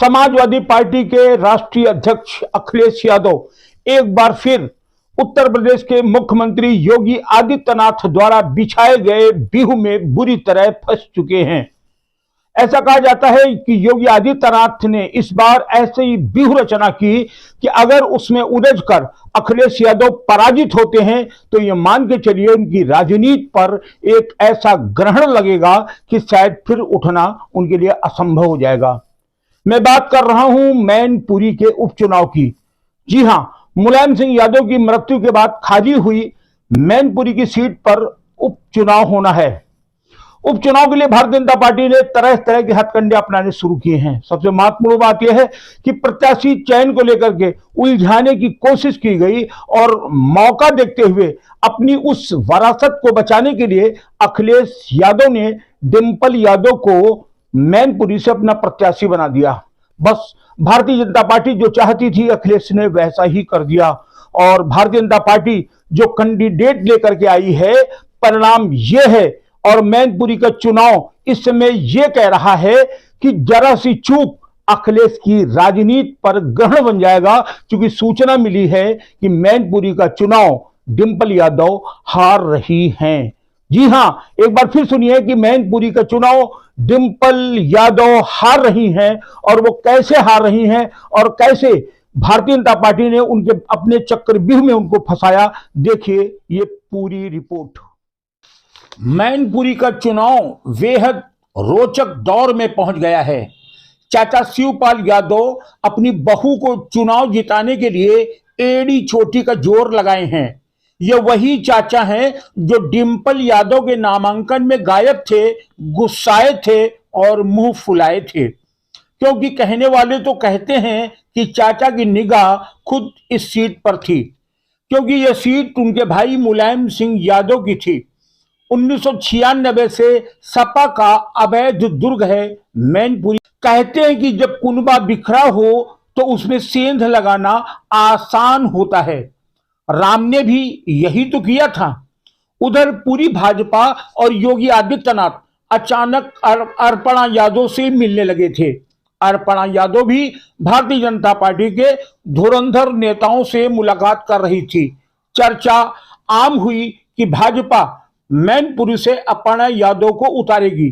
Samajwadi party के राष्ट्रीय अध्यक्ष अखिलेश यादव एक बार फिर उत्तर प्रदेश के मुख्यमंत्री योगी आदित्यनाथ द्वारा बिछाए गए बिहू में बुरी तरह फंस चुके हैं। ऐसा कहा जाता है कि योगी आदित्यनाथ ने इस बार ऐसे ही बिहू रचना की कि अगर उसमें उलझकर अखिलेश यादव पराजित होते हैं तो यह मान के चलिए उनकी राजनीति पर एक ऐसा ग्रहण लगेगा कि शायद फिर उठना उनके लिए असंभव हो जाएगा। मैं बात कर रहा हूं मैनपुरी के उपचुनाव की। जी हां, मुलायम सिंह यादव की मृत्यु के बाद खाली हुई मैनपुरी की सीट पर उपचुनाव होना है। उपचुनाव के लिए भारतीय जनता पार्टी ने तरह तरह के हथकंडे अपनाने शुरू किए हैं। सबसे महत्वपूर्ण बात यह है कि प्रत्याशी चयन को लेकर के उलझाने की कोशिश की गई और मौका देखते हुए अपनी उस वरासत को बचाने के लिए अखिलेश यादव ने डिंपल यादव को मैनपुरी से अपना प्रत्याशी बना दिया। बस भारतीय जनता पार्टी जो चाहती थी अखिलेश ने वैसा ही कर दिया और भारतीय जनता पार्टी जो कैंडिडेट लेकर के आई है परिणाम यह है। और मैनपुरी का चुनाव इस समय यह कह रहा है कि जरा सी चूक अखिलेश की राजनीति पर ग्रहण बन जाएगा, क्योंकि सूचना मिली है कि मैनपुरी का चुनाव डिंपल यादव हार रही हैं। जी हां, एक बार फिर सुनिए कि मैनपुरी का चुनाव डिंपल यादव हार रही हैं और वो कैसे हार रही हैं और कैसे भारतीय जनता पार्टी ने उनके अपने चक्रव्यूह में उनको फंसाया। देखिए ये पूरी रिपोर्ट। मैनपुरी का चुनाव बेहद रोचक दौर में पहुंच गया है। चाचा शिवपाल यादव अपनी बहू को चुनाव जिताने के लिए एड़ी चोटी का जोर लगाए हैं। ये वही चाचा हैं जो डिंपल यादव के नामांकन में गायब थे, गुस्साए थे और मुंह फुलाए थे, क्योंकि कहने वाले तो कहते हैं कि चाचा की निगाह खुद इस सीट पर थी, क्योंकि यह सीट उनके भाई मुलायम सिंह यादव की थी। 1996 से सपा का अवैध दुर्ग है मैनपुरी। कहते हैं कि जब कुनबा बिखरा हो तो उसमें सेंध लगाना आसान होता है। राम ने भी यही तो किया था। उधर पूरी भाजपा और योगी आदित्यनाथ अचानक अर्पणा यादव से मिलने लगे थे। अर्पणा यादव भी भारतीय जनता पार्टी के धुरंधर नेताओं से मुलाकात कर रही थी। चर्चा आम हुई कि भाजपा मैनपुरी से अर्पणा यादव को उतारेगी।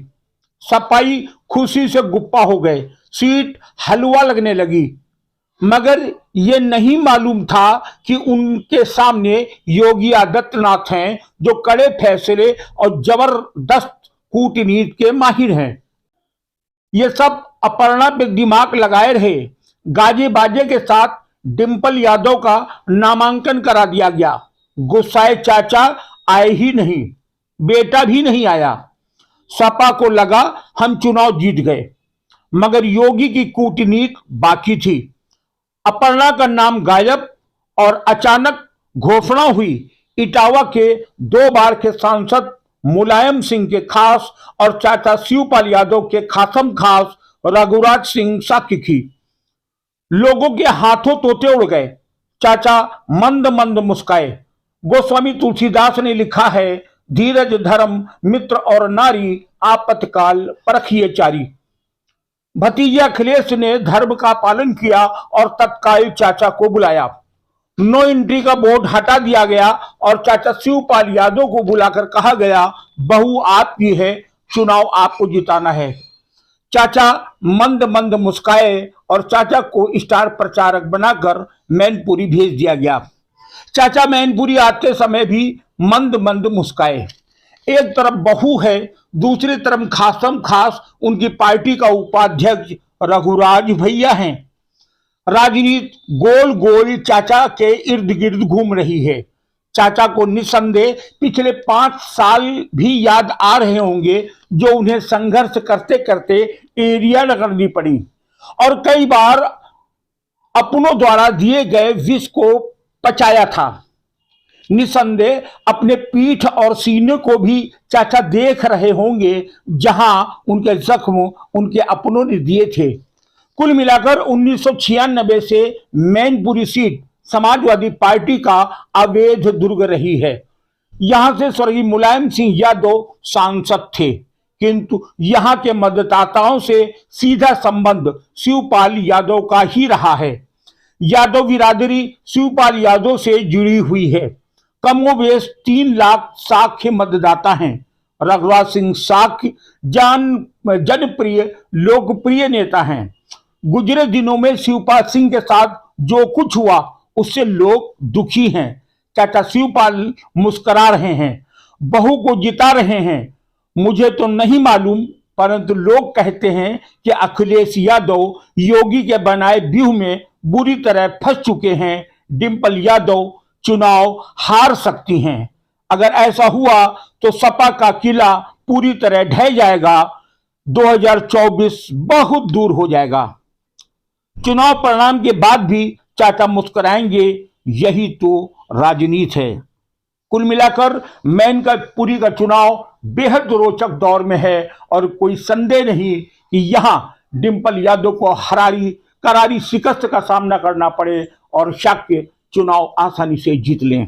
सपाई खुशी से गुप्पा हो गए, सीट हलवा लगने लगी। मगर यह नहीं मालूम था कि उनके सामने योगी आदित्यनाथ हैं जो कड़े फैसले और जबरदस्त कूटनीति के माहिर हैं। ये सब अर्पणा पे दिमाग लगाए रहे। गाजे बाजे के साथ डिंपल यादव का नामांकन करा दिया गया। गुस्साए चाचा आए ही नहीं, बेटा भी नहीं आया। सपा को लगा हम चुनाव जीत गए, मगर योगी की कूटनीति बाकी थी। अर्पणा का नाम गायब और अचानक घोषणा हुई इटावा के 2 बार के सांसद मुलायम सिंह के खास और चाचा शिवपाल यादव के खासम खास रघुराज सिंह साकी की। लोगों के हाथों तोते उड़ गए। चाचा मंद मंद मुस्काए। गोस्वामी तुलसीदास ने लिखा है, धीरज धर्म मित्र और नारी आपत्काल परखिए चारी। भतीजे अखिलेश ने धर्म का पालन किया और तत्काल चाचा को बुलाया। नो एंट्री का बोर्ड हटा दिया गया और चाचा शिवपाल यादव को बुलाकर कहा गया, बहू आपकी है, चुनाव आपको जिताना है। चाचा मंद मंद मुस्काए और चाचा को स्टार प्रचारक बनाकर मैनपुरी भेज दिया गया। चाचा मैनपुरी आते समय भी मंद मंद मुस्काए। एक तरफ बहू है, दूसरी तरफ खासम खास उनकी पार्टी का उपाध्यक्ष रघुराज भैया हैं। राजनीति गोल गोल चाचा के इर्द गिर्द घूम रही है। चाचा को निसंदेह पिछले 5 साल भी याद आ रहे होंगे, जो उन्हें संघर्ष करते करते एरिया करनी पड़ी और कई बार अपनों द्वारा दिए गए विष को पचाया था। निसंदेह अपने पीठ और सीने को भी चाचा देख रहे होंगे, जहां उनके जख्म उनके अपनों ने दिए थे। कुल मिलाकर 1996 से मैनपुरी सीट समाजवादी पार्टी का अवैध दुर्ग रही है। यहां से स्वर्गीय मुलायम सिंह यादव सांसद थे, किंतु यहां के मतदाताओं से सीधा संबंध शिवपाल यादव का ही रहा है। यादव बिरादरी शिवपाल यादव से जुड़ी हुई है। कमोबेश 3 लाख साक्य मतदाता हैं। रघुराज सिंह साक्य जनप्रिय लोकप्रिय नेता हैं। गुजरे दिनों में शिवपाल सिंह के साथ जो कुछ हुआ उससे लोग दुखी हैं। चाचा शिवपाल मुस्कुरा रहे हैं, बहू को जिता रहे हैं। मुझे तो नहीं मालूम, परंतु लोग कहते हैं कि अखिलेश यादव योगी के बनाए व्यूह में बुरी तरह फंस चुके हैं। डिंपल यादव चुनाव हार सकती हैं। अगर ऐसा हुआ तो सपा का किला पूरी तरह ढह जाएगा। 2024 बहुत दूर हो जाएगा। चुनाव परिणाम के बाद भी चाचा मुस्कुराएंगे, यही तो राजनीति है। कुल मिलाकर मैनपुरी का चुनाव बेहद रोचक दौर में है और कोई संदेह नहीं कि यहां डिंपल यादव को करारी शिकस्त का सामना करना पड़े और शाक्य चुनाव आसानी से जीत लें।